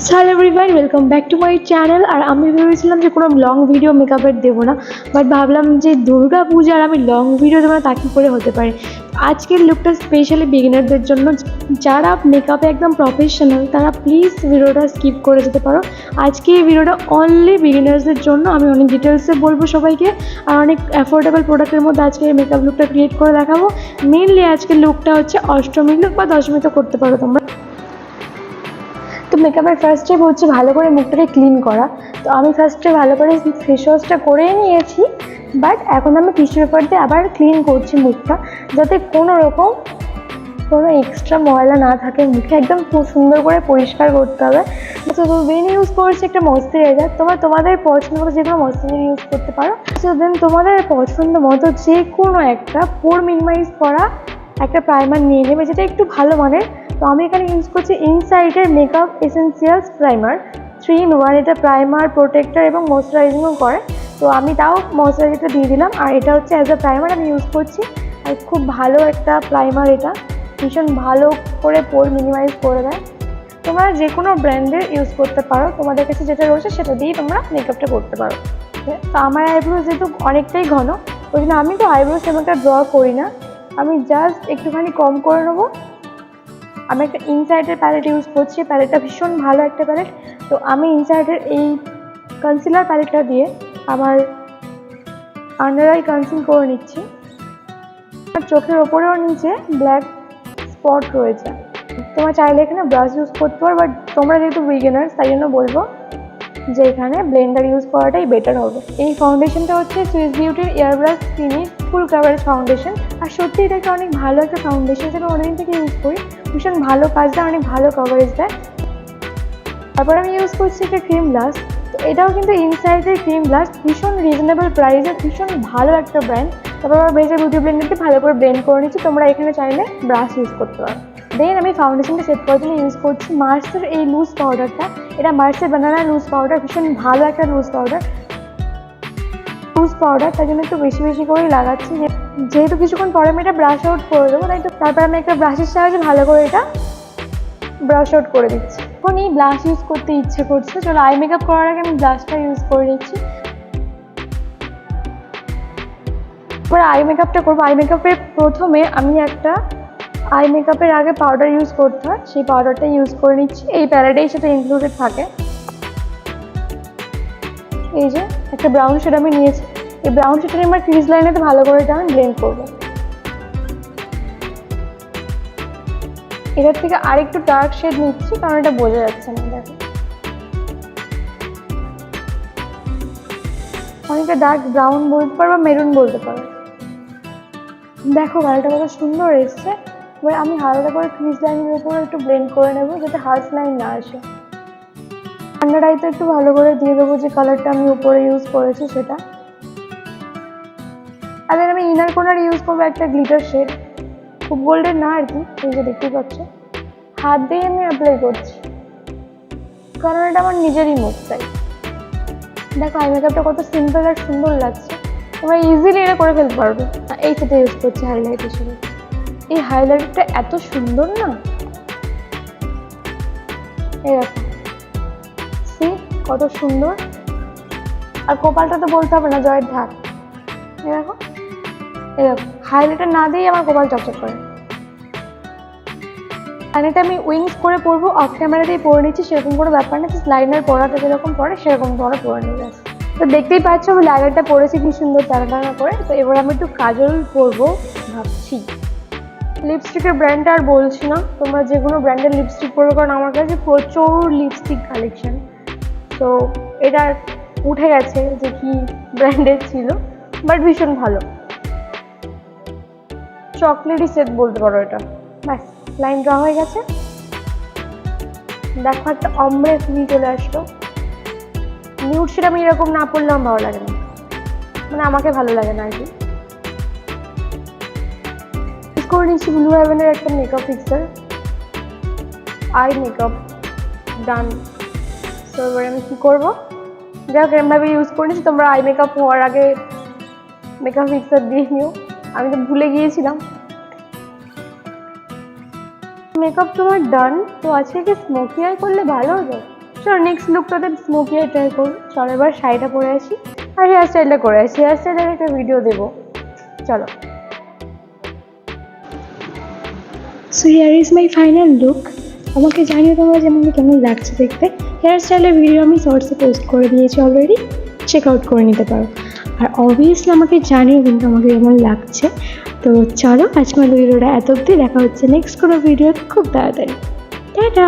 Hello everyone, welcome back to my channel. আর আমি ভেবেছিলাম যে কোনো লং ভিডিও মেকআপের দেবো না, বাট ভাবলাম যে দুর্গা পূজার আমি লং ভিডিও দেবো না, তা কী করে হতে পারে। আজকের লুকটা স্পেশালি বিগিনারদের জন্য, যারা মেকআপে একদম প্রফেশনাল তারা প্লিজ ভিডিওটা স্কিপ করে যেতে পারো। আজকে এই ভিডিওটা অনলি বিগিনার্সদের জন্য। আমি অনেক ডিটেলসে বলবো সবাইকে, আর অনেক অ্যাফোর্ডেবল প্রোডাক্টের মধ্যে আজকে এই মেকআপ লুকটা ক্রিয়েট করে দেখাবো। মেনলি আজকের লুকটা হচ্ছে অষ্টমীর লুক বা দশমীতে করতে পারো তোমরা। তো মেকআপের ফার্স্ট স্টেপ হচ্ছে ভালো করে মুখটাকে ক্লিন করা। তো আমি ফার্স্টে ভালো করে ফেস ওয়াশটা করেই নিয়েছি, বাট এখন আমি টিস্যু পেপার দিয়ে আবার ক্লিন করছি মুখটা, যাতে কোনো এক্সট্রা ময়লা না থাকে মুখে। একদম খুব সুন্দর করে পরিষ্কার করতে হবে। তো দেন ইউজ করছি একটা ময়শ্চারাইজার। তোমাদের পছন্দ মতো যে কোনো ময়শ্চারাইজার ইউজ করতে পারো। সো দেন তোমাদের পছন্দ মতো যে কোনো একটা পোর মিনিমাইজ করা একটা প্রাইমার নিয়ে নেবে, যেটা একটু ভালো মানের। তো আমি এখানে ইউজ করছি ইনসাইডের মেকআপ এসেন্সিয়ালস প্রাইমার 3-in-1। এটা প্রাইমার, প্রোটেক্টর এবং ময়শ্চারাইজিংও করে। তো আমি তাও ময়শ্চারাইজারটা দিয়ে দিলাম, আর এটা হচ্ছে অ্যাজ আ প্রাইমার আমি ইউজ করছি। আর খুব ভালো একটা প্রাইমার, এটা ভীষণ ভালো করে পোর মিনিমাইজ করে দেয়। তোমরা যে কোনো ব্র্যান্ডের ইউজ করতে পারো, তোমাদের কাছে যেটা রয়েছে সেটা দিয়েই তোমরা মেকআপটা করতে পারো। তো আমার আইব্রোজ যেহেতু অনেকটাই ঘন, ওই জন্য আমি তো আইব্রোজ তেমনটা ড্র করি না, আমি জাস্ট একটুখানি কম করে নেবো। আমি একটা ইনসাইডের প্যালেট ইউজ করছি। প্যালেটটা ভীষণ ভালো একটা প্যালেট। তো আমি ইনসাইডের এই কনসিলার প্যালেটটা দিয়ে আমার আন্ডার আই কনসিল করে নিচ্ছি। আমার চোখের ওপরেও নিচে ব্ল্যাক স্পট রয়েছে। তোমরা চাইলে এখানে ব্রাশ ইউজ করতে পারো, বাট তোমরা যেহেতু বিগিনার্স তাই জন্য বলবো যে এখানে ব্লেন্ডার ইউজ করাটাই বেটার হবে। এই ফাউন্ডেশনটা হচ্ছে সুইস বিউটির airbrush finish full coverage foundation. আর সত্যি এটা একটা অনেক ভালো একটা ফাউন্ডেশন, যেটা অনেকদিন থেকে ইউজ করি। ভীষণ ভালো কাজ দেয়, অনেক ভালো কভারেজ দেয়। তারপর আমি ইউজ করছি একটা ক্রিম ব্লাশ। তো এটাও কিন্তু ইনসাইডের ক্রিম ব্লাশ, ভীষণ রিজনেবল প্রাইসে, ভীষণ ভালো একটা ব্র্যান্ড। তারপর আমার বেজে বিউটি ব্লেন্ডারটি ভালো করে ব্লেন্ড করে নিচ্ছি। তোমরা এখানে চাইলে ব্রাশ ইউজ করতে পারো। দেন আমি ফাউন্ডেশনটা সেট করার জন্য ইউজ করছি মার্সের এই লুজ পাউডারটা। এটা মার্সের বানানা লুজ পাউডার, ভীষণ ভালো একটা লুজ পাউডার। তার জন্য একটু বেশি বেশি করেই লাগাচ্ছি, যেহেতু কিছুক্ষণ পরে আমি এটা ব্রাশ আউট করে দেবো, তাই তারপর আমি একটা ব্রাশের সাহায্যে ভালো করে এটা ব্রাশ আউট করে দিচ্ছি। এখন এই ব্লাশ ইউজ করতে ইচ্ছে করছে, চলো আই মেকআপ করার আগে আমি ব্লাশটা ইউজ করে নিচ্ছি। এবার আই মেকআপটা করবো। আই মেকআপের প্রথমে আমি একটা আই মেকআপের আগে পাউডার ইউজ করতে হয়, সেই পাউডারটা ইউজ করে নিচ্ছি। এই প্যালেটেই সেটা ইনক্লুডেড থাকে। এই যে একটা ব্রাউন শেড আমি নিয়েছি, এই ব্রাউন শেডটা আমার ক্রিজ লাইনেতে ভালো করে এটা আমি ব্লেন্ড করবো। এটার থেকে আরেকটু ডার্ক শেড নিচ্ছি, কারণ এটা বোঝা যাচ্ছে না। দেখো অনেকটা ডার্ক ব্রাউন বলতে পারো বা মেরুন বলতে পারো। দেখো কালারটা কত সুন্দর এসছে। এবার আমি হালকা করে ক্রিজ লাইনের উপরে একটু ব্লেন্ড করে নেবো, যাতে হার্শ লাইন না আসে। আন্ডার আইতে একটু ভালো করে দিয়ে দেবো যে কালারটা আমি উপরে ইউজ করেছি সেটা। আর দেন আমি ইনার কর্নার ইউজ করবো একটা গ্লিটার শেড, খুব গোল্ডেন না আর কি। এই যে দেখতেই পাচ্ছ, হাত দিয়ে আমি অ্যাপ্লাই করছি, কারণ এটা আমার নিজেরই মুখ তাই। দেখো আই মেকআপটা কত সিম্পল আর সুন্দর লাগছে, তোমরা ইজিলি এটা করে ফেলতে পারবে। এই সেটা ইউজ করছি হাইলাইট হিসেবে। এই হাইলাইটটা এত সুন্দর না, এই দেখো সি কত সুন্দর। আর কপালটা তো বলতে হবে না, জয়ের ঢাক। এই দেখো হাইলাইটার না দিয়েই আমার কপাল চকচক করে। আর এটা আমি উইংস করে পরবো, অফ ক্যামেরাতেই পরে নিচ্ছি, সেরকম কোনো ব্যাপার না। জাস্ট লাইনার পরাটা যেরকম পরে সেরকম করে পরে নিয়ে যাচ্ছে। তো দেখতেই পাচ্ছ আমি লাইনারটা পরেছি কি সুন্দর টানা টানা করে। তো এবার আমি একটু কাজল পরবো ভাবছি। লিপস্টিকের ব্র্যান্ডটা আর বলছি না, তোমরা যে কোনো ব্র্যান্ডের লিপস্টিক পরবে, কারণ আমার কাছে প্রচুর লিপস্টিক কালেকশন। তো এটা উঠে গেছে যে কি ব্র্যান্ডের ছিল, বাট ভীষণ ভালো। চকলেটই সেট বলতে পারো এটা। ব্যাস লাইন ড্র হয়ে গেছে। দেখো একটা অম্bre ফিল চলে আসলো। নিউড শেড আমি এরকম না পড়লে আমার ভালো লাগে না, মানে আমাকে ভালো লাগে না আর কি। ইউজ করে নিচ্ছি ব্লু হেভেনের একটা মেকআপ ফিক্সার। আই মেকআপ ডান। তো এবার আমি কী করবো, যাই হোক এরমভাবে ইউজ করে নিচ্ছি। তোমরা আই মেকআপ হওয়ার আগে মেকআপ ফিক্সার দিয়ে নিও, আমি তো ভুলে গিয়েছিলাম। মেকআপ তোমার ডান। তো আজকে কি স্মোকি আই করলে ভালো হতো? চলো নেক্সট লুকটাতে স্মোকি আই ট্রাই করবো। চলো এবার শাড়িটা পরে আসি আর হেয়ার স্টাইলটা করে আসি, হেয়ার স্টাইলের একটা ভিডিও দেবো। চলো। So here is my final look. আমাকে জানিয়ে তোমরা যে আমাকে কেমন লাগছে দেখতে। হেয়ার স্টাইলের ভিডিও আমি শর্টসে পোস্ট করে দিয়েছি অলরেডি, চেক আউট করে নিতে পারো। আর অবভিয়াসলি আমাকে জানিও কিন্তু আমাকে কেমন লাগছে। তো চলো আজকের ভিডিওটা এত অবধি, দেখা হচ্ছে নেক্সট কোনো ভিডিওতে খুব তাড়াতাড়ি। টাটা।